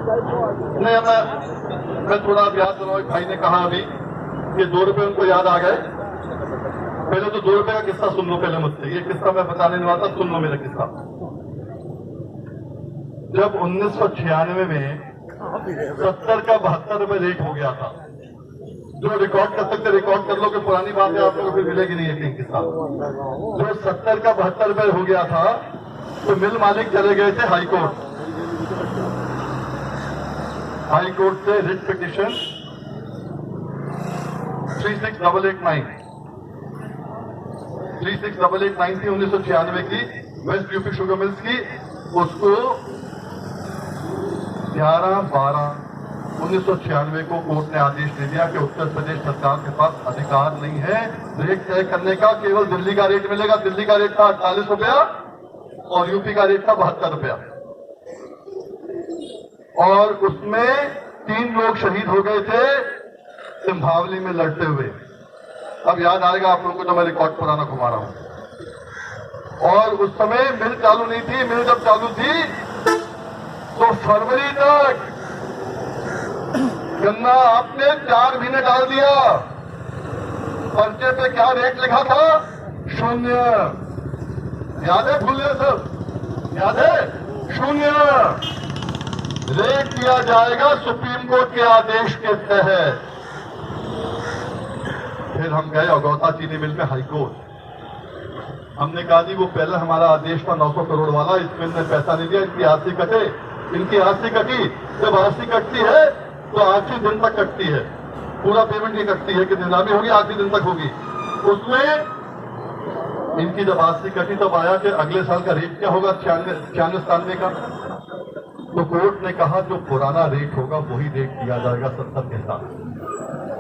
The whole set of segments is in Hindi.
नहीं, मैं थोड़ा अभ्यास कर रहा हूँ। भाई ने कहा अभी कि 2 रुपए उनको याद आ गए। पहले तो 2 रुपए का किस्सा सुन लो पहले मुझसे। ये किस्सा मैं बताने नहीं वाला, सुन लो मेरा किस्सा। जब 1996 में 70 का 72 रुपए रेट हो गया था, जो रिकॉर्ड कर सकते रिकॉर्ड कर लो कि पुरानी बात है, आप लोगों को फिर मिलेगी नहीं एक किस्सा। जो 70 का 72 रुपए हो गया था तो मिल मालिक चले गए थे हाई कोर्ट। हाई कोर्ट से रिट पिटिशन 36889 थी 1996 की, वेस्ट यूपी शुगर मिल्स की। उसको 11/12/1996 को कोर्ट ने आदेश दे दिया कि उत्तर प्रदेश सरकार के पास अधिकार नहीं है रेट तय करने का। केवल दिल्ली का रेट मिलेगा। दिल्ली का रेट था 48 रुपया और यूपी का रेट था 72 रुपया। और उसमें 3 लोग शहीद हो गए थे सिंभावली में लड़ते हुए। अब याद आएगा आप लोगों को, तो मैं रिकॉर्ड पुराना घुमा रहा हूं। और उस समय मिल चालू नहीं थी। मिल जब चालू थी तो फरवरी तक गन्ना आपने 4 महीने डाल दिया। पर्चे पे क्या रेट लिखा था? 0। याद है? भूल गए सब? याद है? 0 रेट दिया जाएगा सुप्रीम कोर्ट के आदेश के तहत। फिर हम गए अगौता चीनी मिल में हाई कोर्ट। हमने कहा जी वो पहले हमारा आदेश था 900 करोड़ वाला, इस मिल ने पैसा नहीं दिया, इनकी आरसी कटे। इनकी आरसी कटी। जब आरसी कटती है तो आखिरी दिन तक कटती है, पूरा पेमेंट नहीं कटती है कि नीलामी होगी आखिरी दिन तक होगी। उसमें इनकी जब आरसी कटी तब आया कि अगले साल का रेट क्या होगा, 96-97 का। तो कोर्ट ने कहा जो पुराना रेट होगा वही रेट दिया जाएगा 70 के साथ।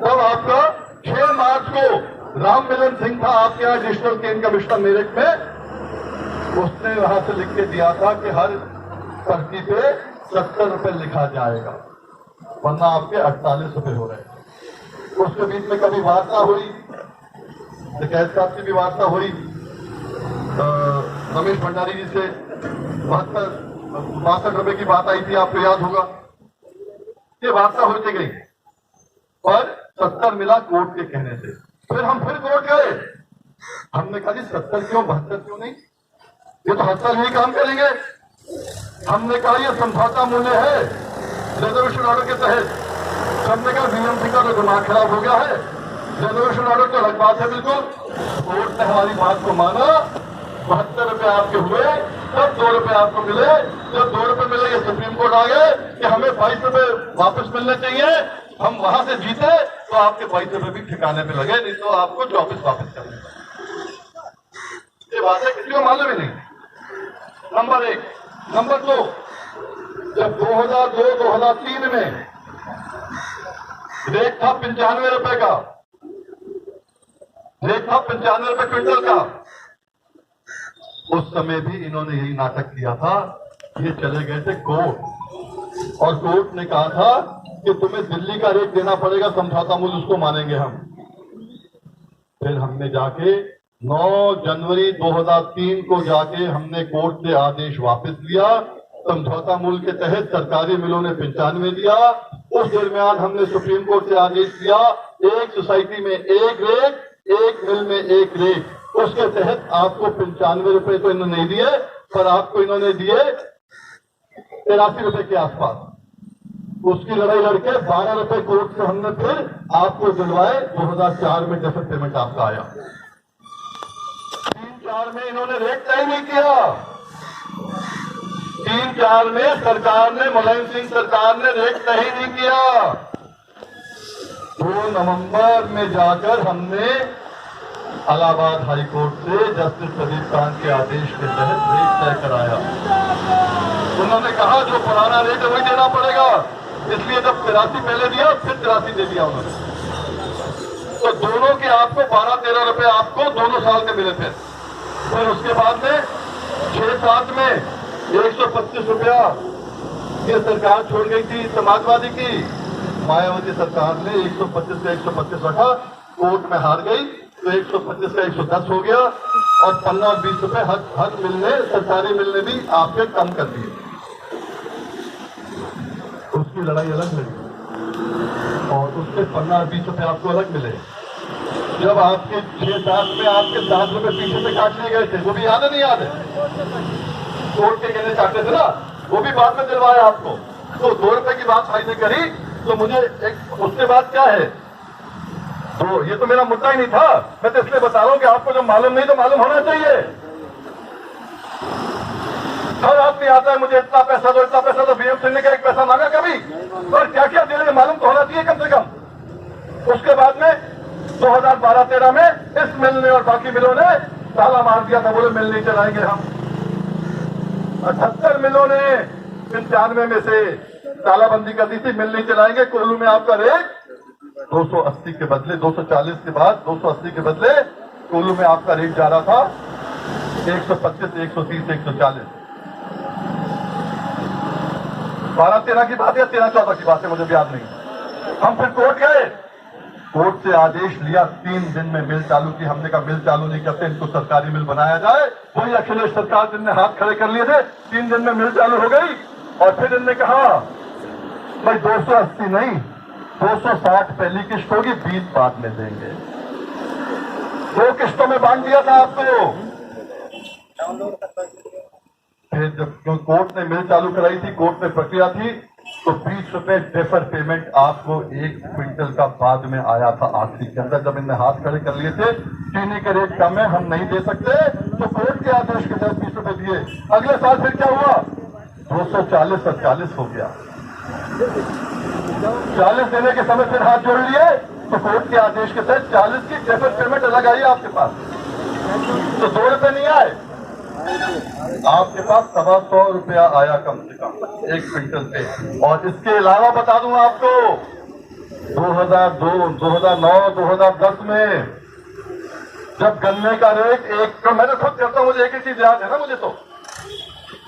तब आपका 6 मार्च को राम मिलन सिंह था आपके यहाँ डिजिटल केन कमिश्नर मेरठ में, उसने वहां से लिख के दिया था कि हर पर्ची पे 70 रुपए लिखा जाएगा, वरना आपके 48 रुपए हो रहे। उसके बीच में कभी वार्ता हुई, कैद साहब की भी वार्ता हुई रमेश भंडारी जी से। 62 रुपए की बात आई थी, आपको याद होगा। ये वार्ता होती गई पर 70 मिला कोर्ट के कहने से। फिर हम फिर कोर्ट गए। हमने कहा जी 70 क्यों, 72 क्यों नहीं? ये तो हर साल यही काम करेंगे। हमने कहा ये समझौता मूल्य है रिजर्वेशन ऑर्डर के तहत। हमने कहा बीएमसी का तो दिमाग खराब हो गया है, रिजर्वेशन ऑर्डर तो अलग बात है बिल्कुल। कोर्ट ने हमारी बात को माना। 72 रुपए आपके हुए, तब 2 रुपए आपको मिले। जब 2 रुपए मिले ये सुप्रीम कोर्ट आ गए कि हमें 22 रुपए वापस मिलने चाहिए। हम वहां से जीते तो आपके 22 रुपए भी ठिकाने पे लगे, नहीं तो आपको 24 वापस करने। ये बात है, किसी को मालूम ही नहीं। नंबर 1। नंबर 2, जब 2002-2003 में रेट था 95 रुपए का, रेट था 95 रुपए क्विंटल का, उस समय भी इन्होंने यही नाटक किया था। ये चले गए थे कोर्ट और कोर्ट ने कहा था कि तुम्हें दिल्ली का रेट देना पड़ेगा, समझौता मूल्य, उसको मानेंगे हम। फिर हमने जाके 9 जनवरी 2003 को जाके हमने कोर्ट से आदेश वापस लिया। समझौता मूल्य के तहत सरकारी मिलों ने 95 दिया। उस दरमियान हमने सुप्रीम कोर्ट से आदेश दिया एक सोसाइटी में 1 रेट, 1 मिल में 1 रेट। उसके तहत आपको 95 रुपए तो इन्होंने नहीं दिए, पर आपको इन्होंने दिए 83 रुपए के आसपास। उसकी लड़ाई लड़के 12 रुपए कोर्ट से हमने फिर आपको दिलवाए। 2004 में डेफिट पेमेंट आपका आया। 3-4 में इन्होंने रेट तय नहीं किया। 3-4 में सरकार ने, मुलायम सिंह सरकार ने रेट तय ही नहीं किया। 2 नवंबर में जाकर हमने इलाहाबाद हाई कोर्ट से जस्टिस प्रदीप कांत के आदेश के तहत रेट तय कराया। उन्होंने कहा जो पुराना रेट है वही देना पड़ेगा। इसलिए जब 83 पहले दिया, फिर 83 दे दिया उन्होंने। तो दोनों के आपको 12-13 रुपए आपको दोनों साल के मिले थे। फिर उसके बाद में 6-7 में 125 रुपया ये सरकार छोड़ गई थी समाजवादी की। मायावती सरकार ने 125 का 125 रखा, कोर्ट में हार गई तो 125 का 110 हो गया और 15 और 20 रुपए हर मिलने, सरकारी मिलने भी आपके कम कर दिए। उसकी लड़ाई अलग लड़ी और उसके 15-20 रुपए आपको अलग मिले। जब आपके 6-7 में आपके 7 रुपए पीछे से काट लिए गए थे, वो भी याद है नहीं याद है? कोर्ट के गले काटे थे ना, वो भी बाद में दिलवाया आपको। तो 2 रुपए की बात भाई ने करी तो मुझे एक उसके बाद क्या है, तो ये तो मेरा मुद्दा ही नहीं था। मैं तो इसलिए बता रहा हूं कि आपको जब मालूम नहीं तो मालूम होना चाहिए। हर आदमी आता है मुझे इतना पैसा दो, इतना पैसा दो। बीएम सिंह ने क्या एक पैसा मांगा कभी? और क्या क्या दे रहे मालूम तो होना चाहिए कम से कम। उसके बाद में 2012-13 में इस मिल ने और बाकी मिलों ने ताला मार दिया था, बोले मिल नहीं चलाएंगे हम। 78 मिलों ने 95 में से तालाबंदी कर दी थी, मिल नहीं चलाएंगे। कोल्लू में आपका रेट 280 के बदले 240 के बाद 280 के बदले कोल्लू में आपका रेट जा रहा था 125, 130, 140। 12-13 की बात या 13-14 की बात है, मुझे याद नहीं। हम फिर कोर्ट गए, कोर्ट से आदेश लिया 3 दिन में मिल चालू की। हमने कहा मिल चालू नहीं करते, इनको सरकारी मिल बनाया जाए। वही अखिलेश सरकार जिनने हाथ खड़े कर लिए थे, 3 दिन में मिल चालू हो गई। और फिर इनने कहा भाई 280 नहीं, 260 पहली किस्त होगी, 20 बाद में देंगे। 2 किस्तों में बांट दिया था आपको। फिर जब कोर्ट ने मिल चालू कराई थी, कोर्ट में प्रक्रिया थी, तो 20 रुपए डेफर पेमेंट आपको 1 क्विंटल का बाद में आया था आखिरी के अंदर। जब इनने हाथ खड़े कर लिए थे, चीनी के रेट कम है, हम नहीं दे सकते, तो कोर्ट के आदेश के तहत 20 रुपए दिए। अगले साल फिर क्या हुआ? 240 और 40 हो गया। 40 देने के समय फिर हाथ जोड़ लिए, तो कोर्ट के आदेश के तहत 40 की डेफर पेमेंट अलग आई आपके पास। तो 2 रुपए नहीं आए, आपके पास 125 रुपया आया कम से कम 1 क्विंटल पे। और इसके अलावा बता दूं आपको, 2002, 2009, 2010 में जब गन्ने का रेट मैं तो खुद करता हूं, मुझे एक ही चीज याद है ना मुझे तो,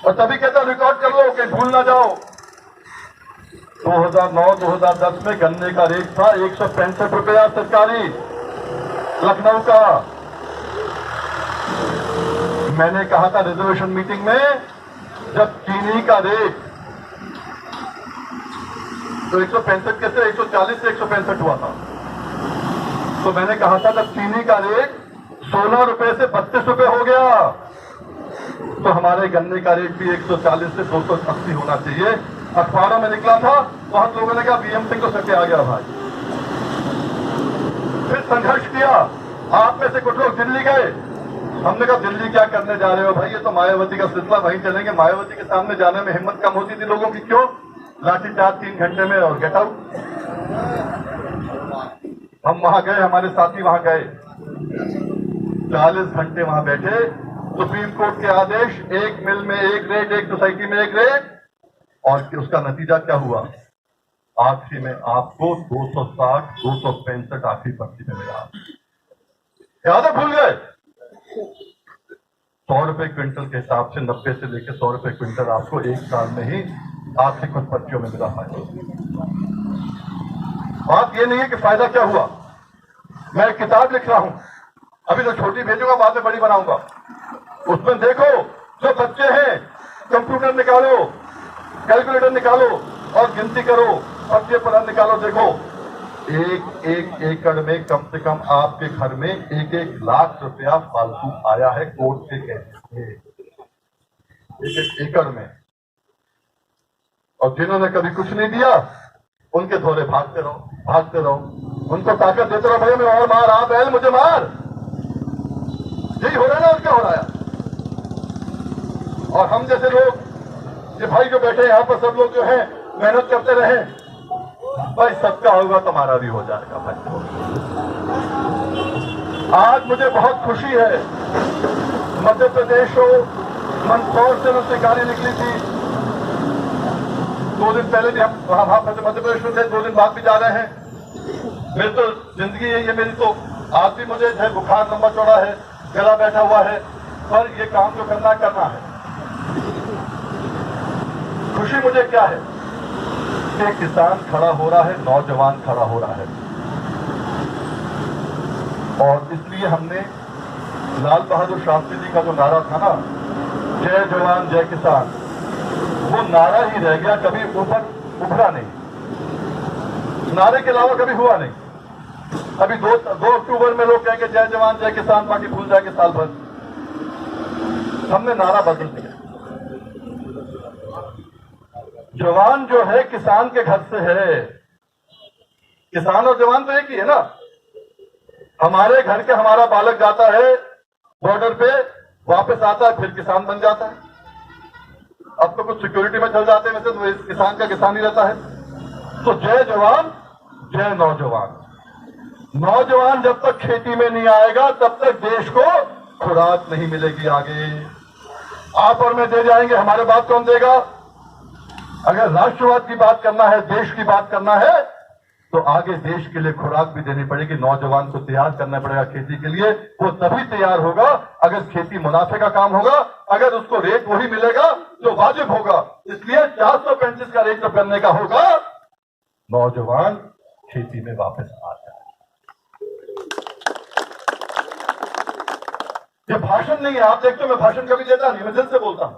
और तभी कहता हूं रिकॉर्ड कर लो कि भूल ना जाओ। 2009-2010 में गन्ने का रेट था 165 रुपया सरकारी लखनऊ का। मैंने कहा था रिजर्वेशन मीटिंग में, जब चीनी का रेट तो 165 कैसे 140 से 165 हुआ था, तो मैंने कहा था जब चीनी का रेट 16 रुपए से 32 रुपए हो गया, तो हमारे गन्ने का रेट भी 140 से 280 होना चाहिए। अखबारों में निकला था, बहुत लोगों ने कहा बीएम सिंह को सत्य आ गया भाई। फिर संघर्ष किया, आप में से कुछ लोग दिल्ली गए। हमने कहा दिल्ली क्या करने जा रहे हो भाई, ये तो मायावती का सिलसिला, वहीं चलेंगे। मायावती के सामने जाने में हिम्मत कम होती थी लोगों की, क्यों? लाठीचार्ज 3 घंटे में और गेट आउट। हम वहां गए, हमारे साथी वहां गए, 40 घंटे वहां बैठे। सुप्रीम कोर्ट के आदेश, एक मिल में एक रेट, एक सोसाइटी में एक रेट, और उसका नतीजा क्या हुआ? आखिरी में आपको 260, 265 आखिरी पर्ची में मिला। याद है? भूल गए? 100 रुपए क्विंटल के हिसाब से 90 से लेकर 100 रुपए क्विंटल आपको 1 साल में ही आखिरी कुछ पर्चियों में मिला है। बात यह नहीं है कि फायदा क्या हुआ। मैं एक किताब लिख रहा हूं, अभी तो छोटी भेजूंगा, बाद में बड़ी बनाऊंगा। उसमें देखो, जो बच्चे हैं कंप्यूटर निकालो, कैलकुलेटर निकालो और गिनती करो, पर्चे पर निकालो। देखो, एक एकड़ में कम से कम आपके घर में 1-1 लाख रुपया फालतू आया है कोर्ट से कहते हैं, 1-1 एकड़ में। और जिन्होंने कभी कुछ नहीं दिया, उनके दौरे भागते रहो, भागते रहो, उनको ताकत देते रहो, भाई मैं और मार, आप बैल मुझे मार। यही हो रहा है ना, और क्या हो रहा है? और हम जैसे लोग, ये भाई जो बैठे यहाँ पर, सब लोग जो हैं मेहनत करते रहे भाई, सबका होगा तुम्हारा भी हो जाएगा भाई। आज मुझे बहुत खुशी है, मध्य प्रदेश हो, मंदसौर से मुझसे गाड़ी निकली थी, 2 दिन पहले भी हम वहां मध्य प्रदेश में थे, 2 दिन बाद भी जा रहे हैं। मेरी तो जिंदगी है ये, मेरी तो आज भी मुझे है बुखार लंबा चौड़ा है, गला बैठा हुआ है, पर ये काम जो करना है। खुशी मुझे क्या है कि किसान खड़ा हो रहा है, नौजवान खड़ा हो रहा है, और इसलिए हमने लाल बहादुर शास्त्री जी का जो नारा था ना, जय जवान जय किसान, वो नारा ही रह गया, कभी ऊपर उभरा नहीं, नारे के अलावा कभी हुआ नहीं। अभी 2 अक्टूबर में लोग कहेंगे जय जवान जय किसान, बाकी भूल जाएंगे साल भर। हमने नारा बदल दिया। जवान जो है किसान के घर से है, किसान और जवान तो एक ही है ना। हमारे घर के हमारा बालक जाता है बॉर्डर पे, वापस आता है, फिर किसान बन जाता है। अब तो कुछ सिक्योरिटी में चल जाते हैं, वैसे तो इस किसान का किसान ही रहता है। तो जय जवान जय नौजवान। नौजवान जब तक खेती में नहीं आएगा तब तक देश को खुराक नहीं मिलेगी। आगे आप और मैं दे जाएंगे, हमारे बात कौन देगा? अगर राष्ट्रवाद की बात करना है, देश की बात करना है, तो आगे देश के लिए खुराक भी देनी पड़ेगी। नौजवान को तैयार करना पड़ेगा खेती के लिए। वो तभी तैयार होगा अगर खेती मुनाफे का काम होगा, अगर उसको रेट वही मिलेगा जो वाजिब होगा। इसलिए 435 का रेट जब करने का होगा, नौजवान खेती में वापस आ जाए। ये भाषण नहीं है, आप देखते हो मैं भाषण कभी देता नहीं, मैं दिल से बोलता हूं।